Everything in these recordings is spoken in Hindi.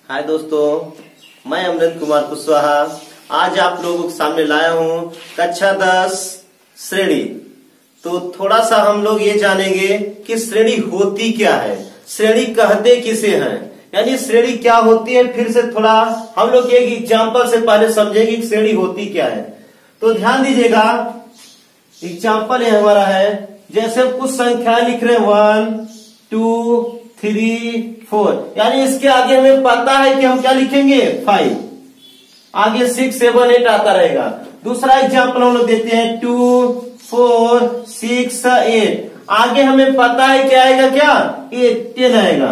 हाय दोस्तों, मैं अमृत कुमार कुशवाहा आज आप लोगों के सामने लाया हूँ कक्षा 10 श्रेणी। तो थोड़ा सा हम लोग ये जानेंगे कि श्रेणी होती क्या है, श्रेणी कहते किसे हैं, यानी श्रेणी क्या होती है। फिर से थोड़ा हम लोग एक एग्जाम्पल से पहले समझेंगे कि श्रेणी होती क्या है। तो ध्यान दीजिएगा, एग्जाम्पल ये हमारा है, जैसे कुछ संख्या लिख रहे हैं 1 2 3 4, यानी इसके आगे हमें पता है कि हम क्या लिखेंगे 5, आगे 6 7 8 आता रहेगा। दूसरा एग्जाम्पल हम लोग देते हैं 2 4 6 8, आगे हमें पता है क्या आएगा, क्या 8 10 आएगा।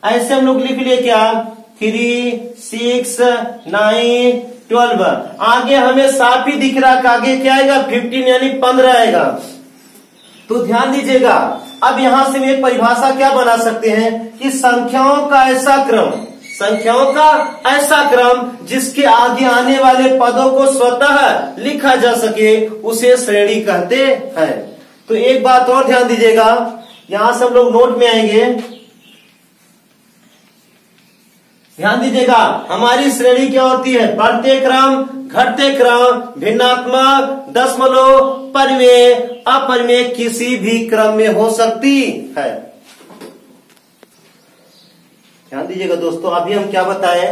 ऐसे हम लोग लिख लिए क्या 3 6 9 12, आगे हमें साफ ही दिख रहा है, आगे क्या आएगा 15 यानी 15 आएगा। तो ध्यान दीजिएगा, अब यहां से हम परिभाषा क्या बना सकते हैं कि संख्याओं का ऐसा क्रम जिसके आगे आने वाले पदों को स्वतः लिखा जा सके उसे श्रेणी कहते हैं। तो एक बात और ध्यान दीजिएगा, यहां से हम लोग नोट में आएंगे। ध्यान दीजिएगा, हमारी श्रेणी क्या होती है, बढ़ते क्रम, घटते क्रम, भिन्नात्मक, दशमलव, परिमेय, अपरिमेय किसी भी क्रम में हो सकती है। ध्यान दीजिएगा दोस्तों, अभी हम क्या बताए,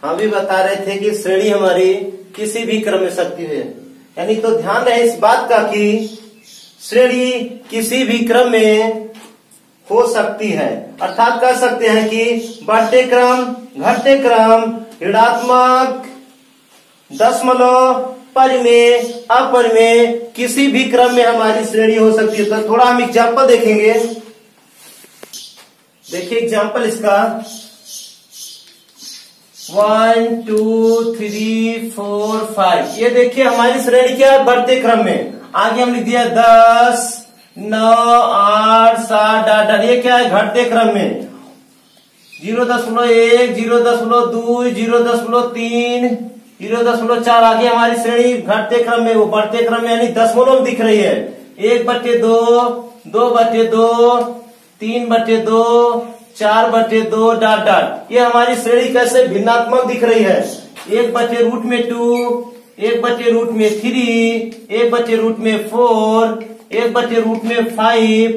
हम भी बता रहे थे कि श्रेणी हमारी किसी भी क्रम में सकती है, यानी तो ध्यान रहे इस बात का कि श्रेणी किसी भी क्रम में हो सकती है। अर्थात कह सकते हैं कि बढ़ते क्रम, घटते क्रम, ऋणात्मक, दशमलव, परिमेय, अपरिमेय किसी भी क्रम में हमारी श्रेणी हो सकती है। तो थोड़ा हम एग्जाम्पल देखेंगे। देखिए एग्जाम्पल इसका 1 2 3 4 5, ये देखिए हमारी श्रेणी क्या है, बढ़ते क्रम में। आगे हम लिख दिया 10 9 8 7 8, ये क्या है घटते क्रम में 0.1 0.2 0.3 0.4, आगे हमारी श्रेणी घटते क्रम में, वो बढ़ते क्रम में यानी दशमलव दिख रही है। 1/2 2/2 3/2 4/2 डॉट डॉट, ये हमारी श्रेणी कैसे भिन्नात्मक दिख रही है। 1/√2 1/√3 1/√4 1/5,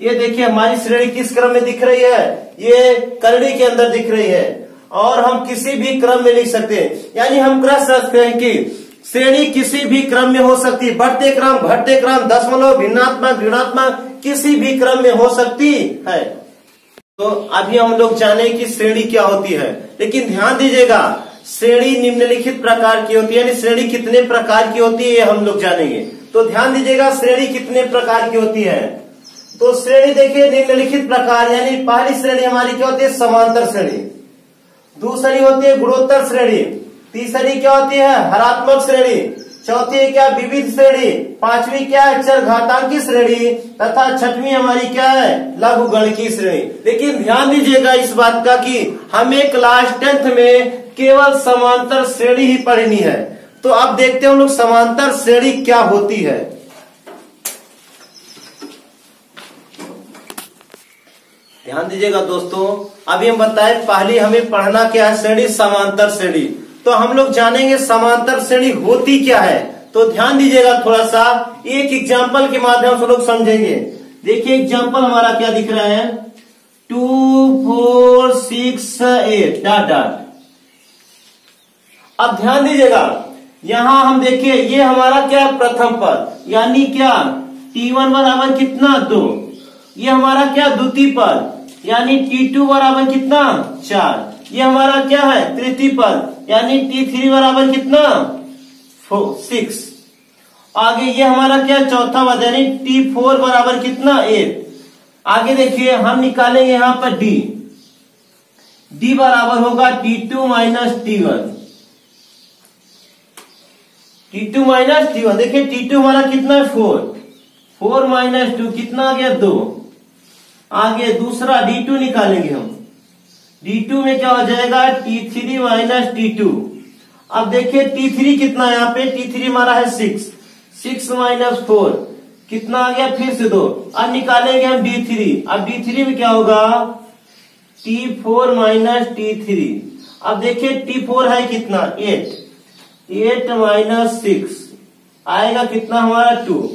ये देखिए हमारी श्रेणी किस क्रम में दिख रही है, ये करणी के अंदर दिख रही है। और हम किसी भी क्रम में लिख सकते हैं, यानी हम कह सकते हैं कि श्रेणी किसी भी क्रम में हो सकती है, बढ़ते क्रम, घटते क्रम, दशमलव, भिन्नात्मक, ऋणात्मक किसी भी क्रम में हो सकती है। तो अभी हम लोग जाने कि श्रेणी क्या होती है, लेकिन ध्यान दीजिएगा श्रेणी निम्नलिखित प्रकार की होती है, यानी श्रेणी कितने प्रकार की होती है ये हम लोग जानेंगे। तो ध्यान दीजिएगा श्रेणी कितने प्रकार की होती है। तो श्रेणी देखिए निम्नलिखित प्रकार, यानी पहली श्रेणी हमारी क्या होती है, समांतर श्रेणी। दूसरी होती है गुणोत्तर श्रेणी। तीसरी क्या होती है, हरात्मक श्रेणी। चौथी क्या, विविध श्रेणी। पांचवी क्या है, चरघातांकी श्रेणी। तथा छठवीं हमारी क्या है, लघुगणकीय श्रेणी। लेकिन ध्यान दीजिएगा इस बात का कि हमें क्लास 10th में केवल समांतर श्रेणी ही पढ़नी है। तो अब देखते हैं हम लोग समांतर श्रेणी क्या होती है। ध्यान दीजिएगा दोस्तों, अभी हम बताए पहले हमें पढ़ना क्या है, श्रेणी समांतर श्रेणी। तो हम लोग जानेंगे समांतर श्रेणी होती क्या है। तो ध्यान दीजिएगा, थोड़ा सा एक एग्जाम्पल के माध्यम से लोग समझेंगे। देखिए एग्जाम्पल हमारा क्या दिख रहा है, 2 4 6 8 डॉट डॉट। अब ध्यान दीजिएगा, यहां हम देखिए ये हमारा क्या प्रथम पद, यानी क्या T1 बराबर कितना 2, ये हमारा क्या द्वितीय पद, यानी T2 बराबर कितना 4, ये हमारा क्या है तृतीय पद, यानी T3 बराबर कितना 6। आगे ये हमारा क्या चौथा पद, यानी T4 बराबर कितना 8। आगे देखिए हम निकालेंगे यहां पर D बराबर होगा T2 minus T1। T2 minus T1, देखिए T2 हमारा कितना है 4 माइनस 2 कितना आ गया 2। आगे दूसरा D2 निकालेंगे हम, D2 में क्या हो जाएगा T3 माइनस T2। अब देखिए T3 कितना है, यहाँ पे T3 हमारा है 6 माइनस 4 कितना आ गया फिर से 2। अब निकालेंगे हम D3, अब D3 में क्या होगा T4 माइनस T3। अब देखिए T4 है कितना 8, 8 माइनस 6 आएगा कितना हमारा 2।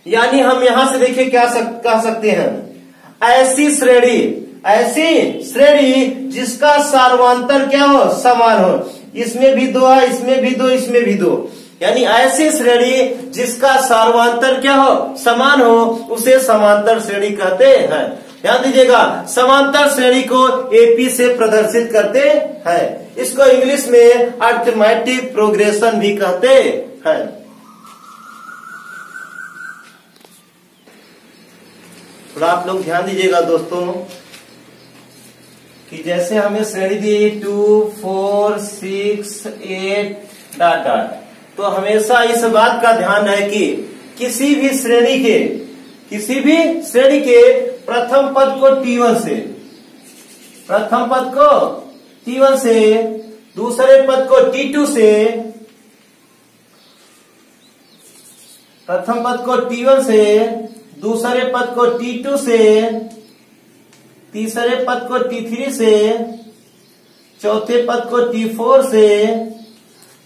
यानी हम यहां से देखिए क्या कह सकते हैं, ऐसी श्रेणी जिसका सार्वंतर क्या हो, समान हो। इसमें भी 2 है, इसमें भी 2, इसमें भी 2। यानी ऐसी श्रेणी जिसका सार्वंतर क्या हो, समान हो, उसे समांतर श्रेणी कहते हैं। ध्यान दीजिएगा, समांतर श्रेणी को एपी से प्रदर्शित करते हैं। इसको इंग्लिश में अरिथमेटिक प्रोग्रेशन भी कहते हैं। थोड़ा आप लोग ध्यान दीजिएगा दोस्तों कि जैसे हमें श्रेणी दी 2, 4, 6, 8 डॉट डॉट, तो हमेशा इस बात का से है कि किसी भी श्रेणी के प्रथम पद को T1 से, दूसरे पद को T2 से, प्रथम पद को T1 से, दूसरे पद को T2 से, तीसरे पद को T3 से, चौथे पद को T4 से,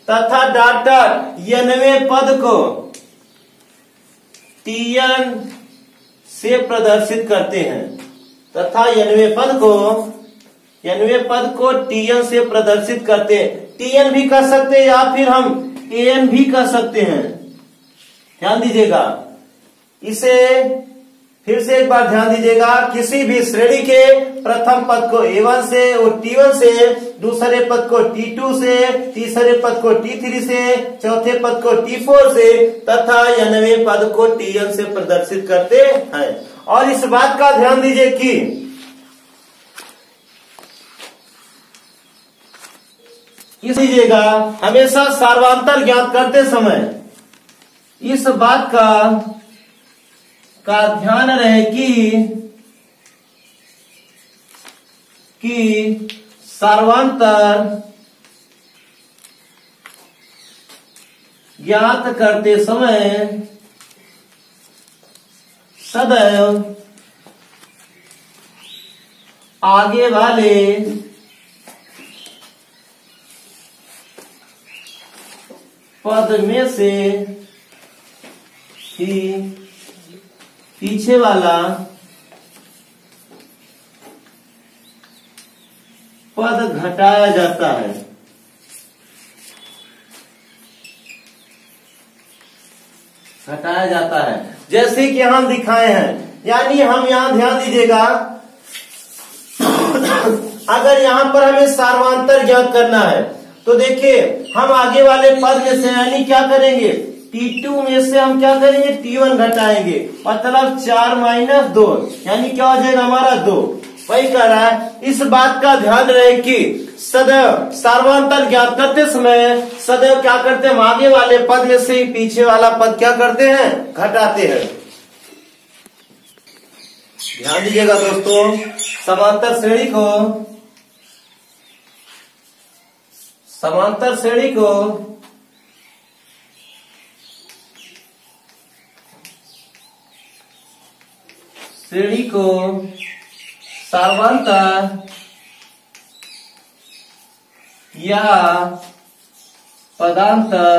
तथा डॉट डॉट nवें पद को Tn से प्रदर्शित करते हैं। तथा nवें पद को Tn से प्रदर्शित करते हैं। Tn भी कर सकते हैं या फिर हम An भी कर सकते हैं। ध्यान दीजिएगा, इसे फिर से एक बार ध्यान दीजिएगा, किसी भी श्रेणी के प्रथम पद को A1 से और T1 से, दूसरे पद को T2 से, तीसरे पद को T3 से, चौथे पद को T4 से, तथा nवें पद को Tn से प्रदर्शित करते हैं। और इस बात का ध्यान दीजिए कि लीजिएगा हमेशा सार्वंतर ज्ञात करते समय इस बात का ध्यान रहे कि सार्वंतर ज्ञात करते समय सदैव आगे वाले पद में से ही पीछे वाला पद घटाया जाता है। जैसे कि हम दिखाए हैं। यानी हम यहां ध्यान दीजिएगा, अगर यहां पर हमें सार्वंतर ज्ञात करना है तो देखिए हम आगे वाले पद में से यानी क्या करेंगे, T2 में से हम क्या करेंगे, T1 घटाएंगे, मतलब 4 माइनस 2 यानी क्या हो जाएगा हमारा 2। वही कह रहा है, इस बात का ध्यान रहे कि सदैव सार्वंतर ज्ञात करते समय सदैव क्या करते हैं, हम आगे वाले पद में से ही पीछे वाला पद क्या करते हैं, घटाते हैं। ध्यान दीजिएगा दोस्तों, समांतर श्रेणी को सार्वंतर या पदांतर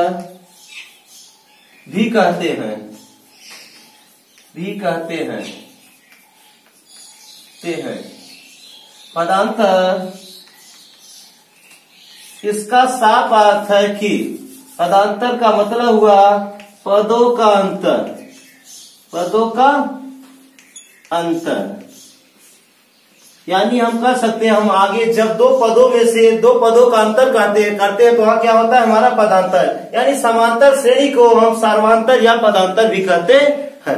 भी कहते हैं। पदांतर इसका साफ अर्थ है कि पदांतर का मतलब हुआ पदों का अंतर। यानी हम कह सकते हैं, हम आगे जब दो पदों में से दो पदों का अंतर करते हैं तो वहां क्या होता है, हमारा पदांतर। यानी समांतर श्रेणी को हम सार्वंतर या पदांतर भी कहते हैं।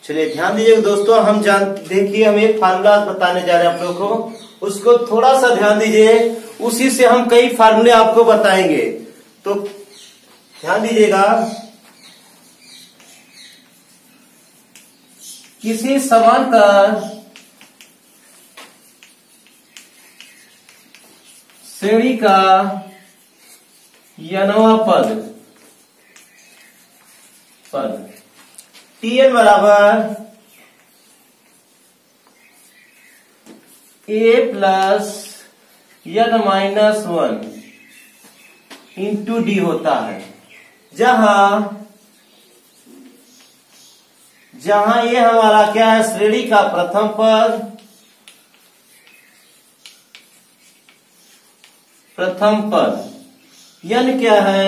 चलिए ध्यान दीजिएगा दोस्तों, देखिए हम एक फार्मूला बताने जा रहे हैं आप लोगों को, उसको थोड़ा सा ध्यान दीजिए, उसी से हम कई फार्मूले आपको बताएंगे। तो ध्यान दीजिएगा, किसी समांतर श्रेणी का nवां पद Tn बराबर a plus n minus 1 into D होता है, जहां ये हमारा क्या है, श्रेणी का प्रथम पद, n क्या है,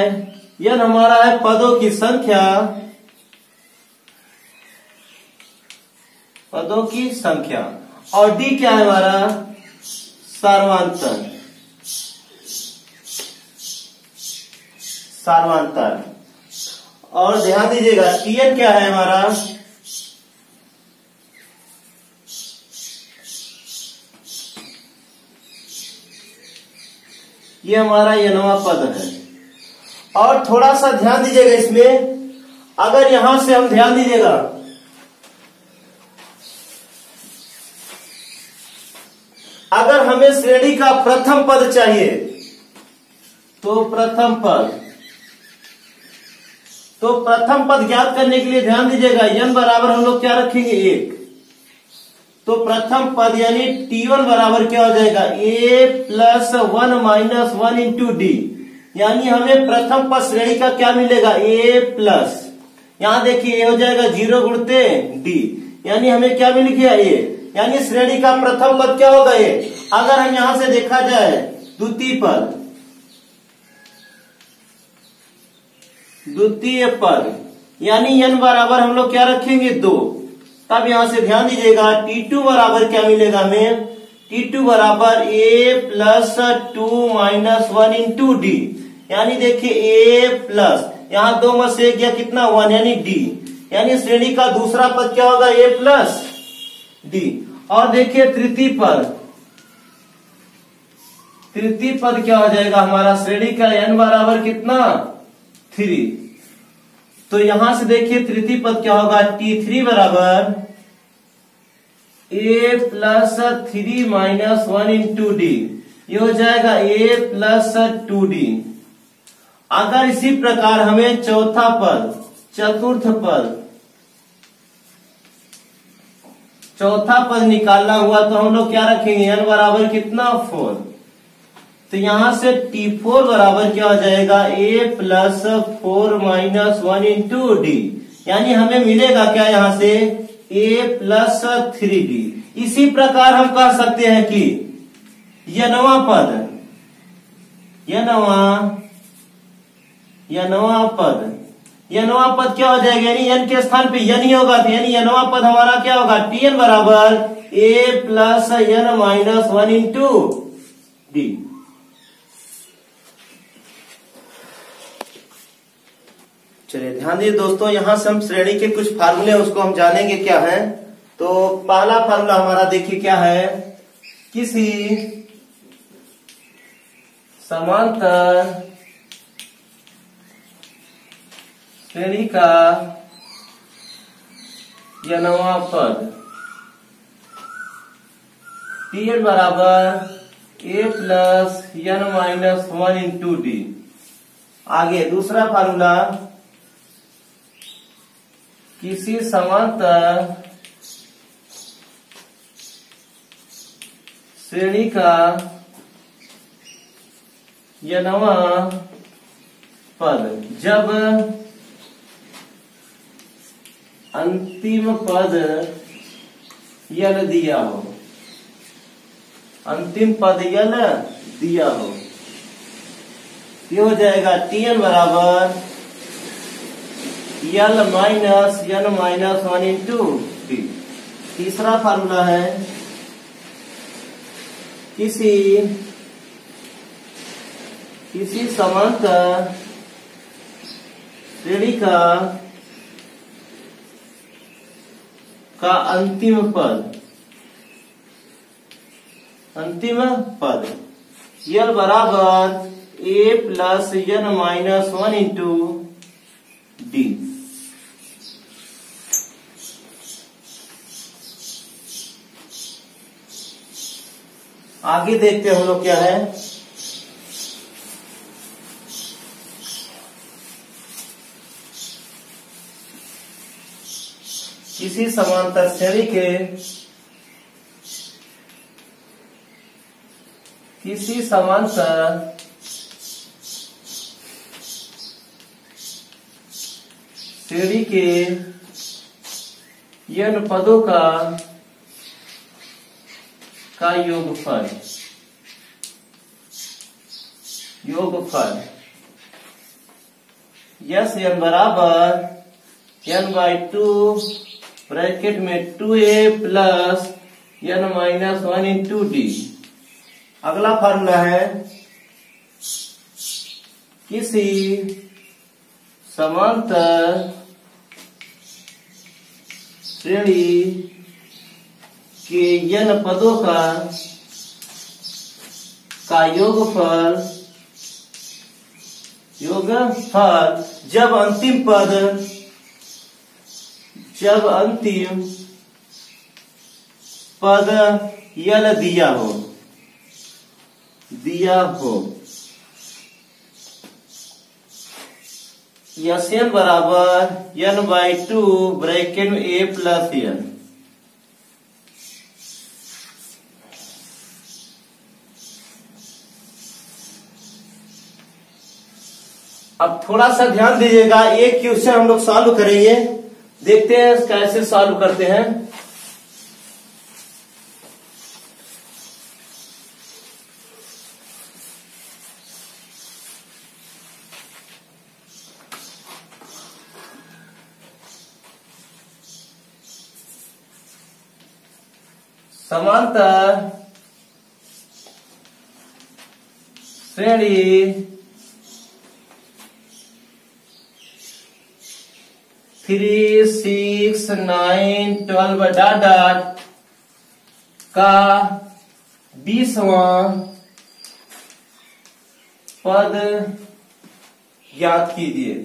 n हमारा है पदों की संख्या, और d क्या है हमारा सार्वंतर। और ध्यान दीजिएगा Tn क्या है हमारा, ये हमारा nवां पद है। और थोड़ा सा ध्यान दीजिएगा इसमें, अगर यहां से हम ध्यान दीजिएगा, अगर हमें श्रेणी का प्रथम पद चाहिए तो प्रथम पद ज्ञात करने के लिए ध्यान दीजिएगा, n बराबर हम लोग क्या रखेंगे 1, तो प्रथम पद यानी T1 बराबर क्या हो जाएगा a plus 1 minus 1 into D, यानी हमें प्रथम पद श्रेणी का क्या मिलेगा a प्लस, यहां देखिए a हो जाएगा 0 गुणते d, यानी हमें क्या मिल गया a, यानी श्रेणी का प्रथम पद क्या होगा a। अगर हम यहां से देखा जाए द्वितीय पद यानी n बराबर हम लोग क्या रखेंगे 2, तब यहां से ध्यान दीजिएगा T2 बराबर क्या मिलेगा हमें, T2 बराबर a plus 2 minus 1 into D, यानी देखिए a प्लस, यहां 2 में से गया कितना 1 यानी d, यानी श्रेणी का दूसरा पद क्या होगा a प्लस d। और देखिए तृतीय पद क्या हो जाएगा हमारा, श्रेणी का n बराबर कितना 3, तो यहां से देखिए तृतीय पद क्या होगा T3 बराबर a plus 3 minus 1 into D, ये हो जाएगा a प्लस 2d। अगर इसी प्रकार हमें चौथा पद निकालना हुआ तो हम लोग क्या रखेंगे, n बराबर कितना 4, तो यहां से T4 बराबर क्या हो जाएगा a plus 4 minus 1 into D, यानी हमें मिलेगा क्या यहां से a प्लस 3d। इसी प्रकार हम कह सकते हैं कि nवां पद क्या हो जाएगा, यानी n के स्थान पे n ही होगा, तो यानी nवां पद हमारा क्या होगा Tn बराबर a plus n minus 1 into D. चलिए ध्यान दीजिए दोस्तों, यहां से हम श्रेणी के कुछ फार्मूले उसको हम जानेंगे क्या है। तो पहला फार्मूला हमारा देखिए क्या है, किसी समांतर श्रेणी का nवां पद Tn बराबर a plus n minus 1 into D. आगे दूसरा फार्मूला, किसी समांतर श्रेणी का nवां पद जब अंतिम पद यल दिया हो, ये हो जाएगा Tn बराबर यल minus n minus 1 into D. तीसरा फार्मूला है, किसी समांतर श्रेणी का अंतिम पद यल बराबर a plus n minus 1 into D. आगे देखते हैं हम लोग क्या है, किसी समांतर श्रेणी के किसी समांतर श्रेणी के n पदों का योगफल यस n बराबर n/2 ब्रैकेट में 2a plus n-1 into D. अगला फार्मूला है किसी समांतर श्रेणी के n पदों का योगफल जब अंतिम पद यल दिया हो यस n बराबर n/2 ब्रैकेट में a प्लस n। अब थोड़ा सा ध्यान दीजिएगा, एक क्वेश्चन हम लोग सॉल्व करेंगे, देखते हैं कैसे सॉल्व करते हैं। समांतर श्रेणी 3, 6, 9, 12 डॉट का 20वां पद ज्ञात कीजिए।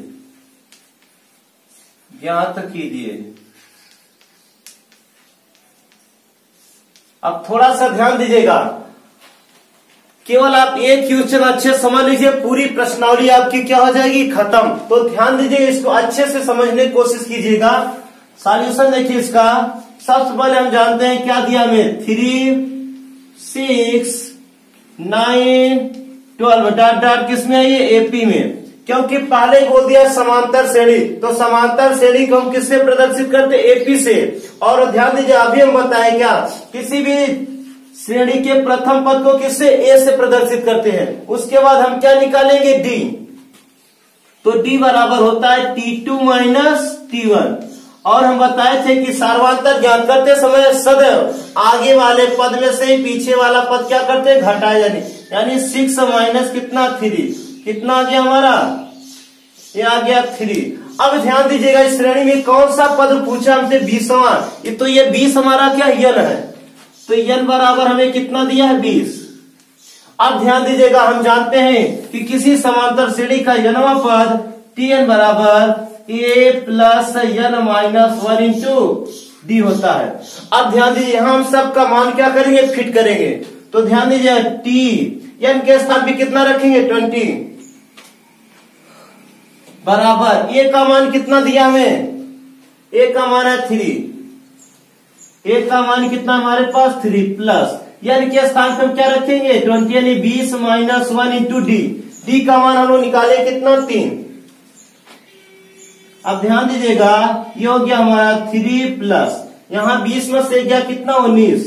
अब थोड़ा सा ध्यान दीजिएगा, केवल आप एक क्वेश्चन अच्छे समझ लीजिए, पूरी प्रश्नावली आपकी क्या हो जाएगी, खत्म। तो ध्यान दीजिए, इसको अच्छे से समझने की कोशिश कीजिएगा। सॉल्यूशन देखिए इसका। सबसे पहले हम जानते हैं क्या दिया हमें, 3, 6, 9, 12 डॉट किसमें है, ये एपी में, क्योंकि पहले ही बोल दिया समांतर श्रेणी, तो समांतर श्रेणी को हम किससे प्रदर्शित करते, एपी से। और ध्यान दीजिए, अभी हम बताएं क्या, किसी भी श्रेणी के प्रथम पद को किससे, ए से प्रदर्शित करते हैं। उसके बाद हम क्या निकालेंगे, डी। तो डी बराबर होता है T2 माइनस T1। और हम बताए थे कि सार्वधातुक ज्ञात करते समय सदैव आगे वाले पद में से पीछे वाला पद क्या करते हैं, घटाए यानी 6 माइनस कितना, 3। कितना आ गया हमारा, ये आ गया 3। अब ध्यान दीजिएगा, इस श्रेणी में कौन सा पद पूछा हमसे, 20वां। तो ये 20 हमारा क्या n है, तो n बराबर हमें कितना दिया है, 20। अब ध्यान दीजिएगा, हम जानते हैं कि किसी समांतर श्रेणी का nवां पद Tn बराबर a plus n-1 into D होता है। अब ध्यान दीजिए, यहां हम सबका मान क्या करेंगे, फिट करेंगे। तो ध्यान दीजिए, t n के स्थान पे कितना रखेंगे, 20 बराबर a का मान कितना दिया हमें, a का मान है 3, a का मान कितना हमारे पास 3 प्लस n के स्थान पर हम क्या रखेंगे, 20 यानी 20 माइनस 1 इंटू डी। डी का मान हम लोग निकाले कितना, 3। अब ध्यान दीजिएगा, ये हो गया हमारा 3 प्लस, यहाँ 20 में से गया कितना, 19,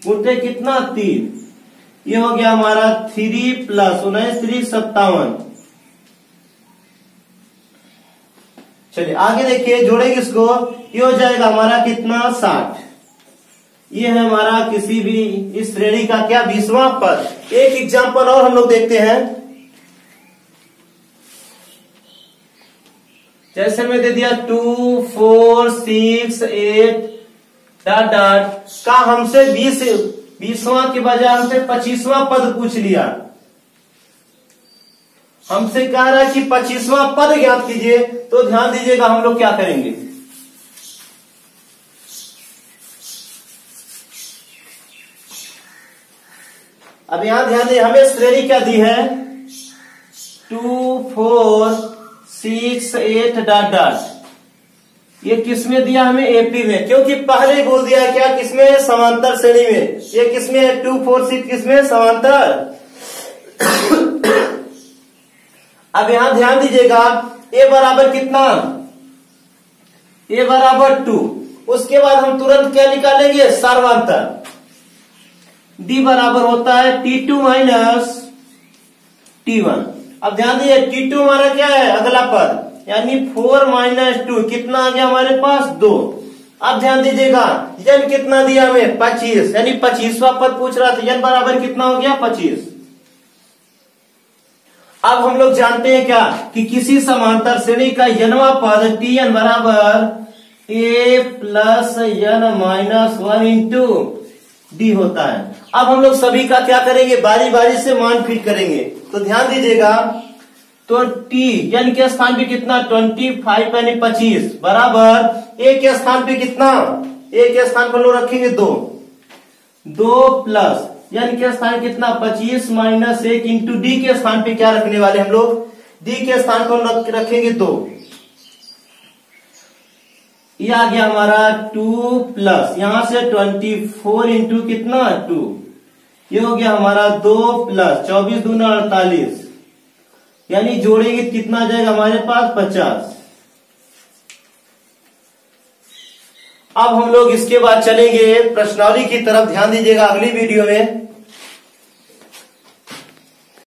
उल्टे कितना, 3। ये हो गया हमारा 3 प्लस 19, 3 57। चलिए आगे देखिए, जोड़ेंगे इसको, ये हो जाएगा हमारा कितना, 60। ये है हमारा किसी भी इस श्रेणी का क्या, 20वां पद। एक एग्जांपल और हम लोग देखते हैं, जैसे मैं दे दिया 2, 4, 6, 8 डॉट का हमसे 20वां के बजाय हमसे 25वां पद पूछ लिया। हमसे कह रहा है कि 25वां पद ज्ञात कीजिए। तो ध्यान दीजिएगा, हम लोग क्या करेंगे, अब यहां ध्यान दीजिए, हमें श्रेणी क्या दी है, 2, 4, 6, 8 डॉट। ये किसमें दिया हमें, एपी में, क्योंकि पहले ही बोल दिया क्या, किसमें, समांतर श्रेणी में। ये किसमें है, 2 4 6 किसमें, समांतर। अब यहां ध्यान दीजिएगा, ए बराबर कितना, ए बराबर 2। उसके बाद हम तुरंत क्या निकालेंगे, सर्वांतर। डी बराबर होता है T2 माइनस T1। अब ध्यान दीजिए, T2 हमारा क्या है, अगला पद, यानी 4 माइनस 2 कितना आ गया हमारे पास, 2। अब ध्यान दीजिएगा, n कितना दिया हमें, 25, यानी 25वां पद पूछ रहा था, n बराबर कितना हो गया, 25। अब हम लोग जानते हैं क्या, कि किसी समांतर श्रेणी का nवां पद Tn बराबर a plus n minus 1 into D होता है। अब हम लोग सभी का क्या करेंगे, बारी बारी से मान फिट करेंगे। तो ध्यान दीजिएगा, तो टी n के स्थान पे कितना, 25 यानी 25 बराबर ए के स्थान पे कितना, ए के स्थान पर लोग रखेंगे 2 प्लस n के स्थान कितना, 25 माइनस 1 इंटू डी के स्थान पे क्या रखने वाले हम लोग, डी के स्थान पर रखेंगे 2। ये आ गया हमारा 2 प्लस यहां से 24 इंटू कितना, 2। ये हो गया हमारा 2 प्लस 24 दूना 48, यानी जोड़ेंगे कितना आ जाएगा हमारे पास, 50। अब हम लोग इसके बाद चलेंगे प्रश्नावली की तरफ। ध्यान दीजिएगा अगली वीडियो में।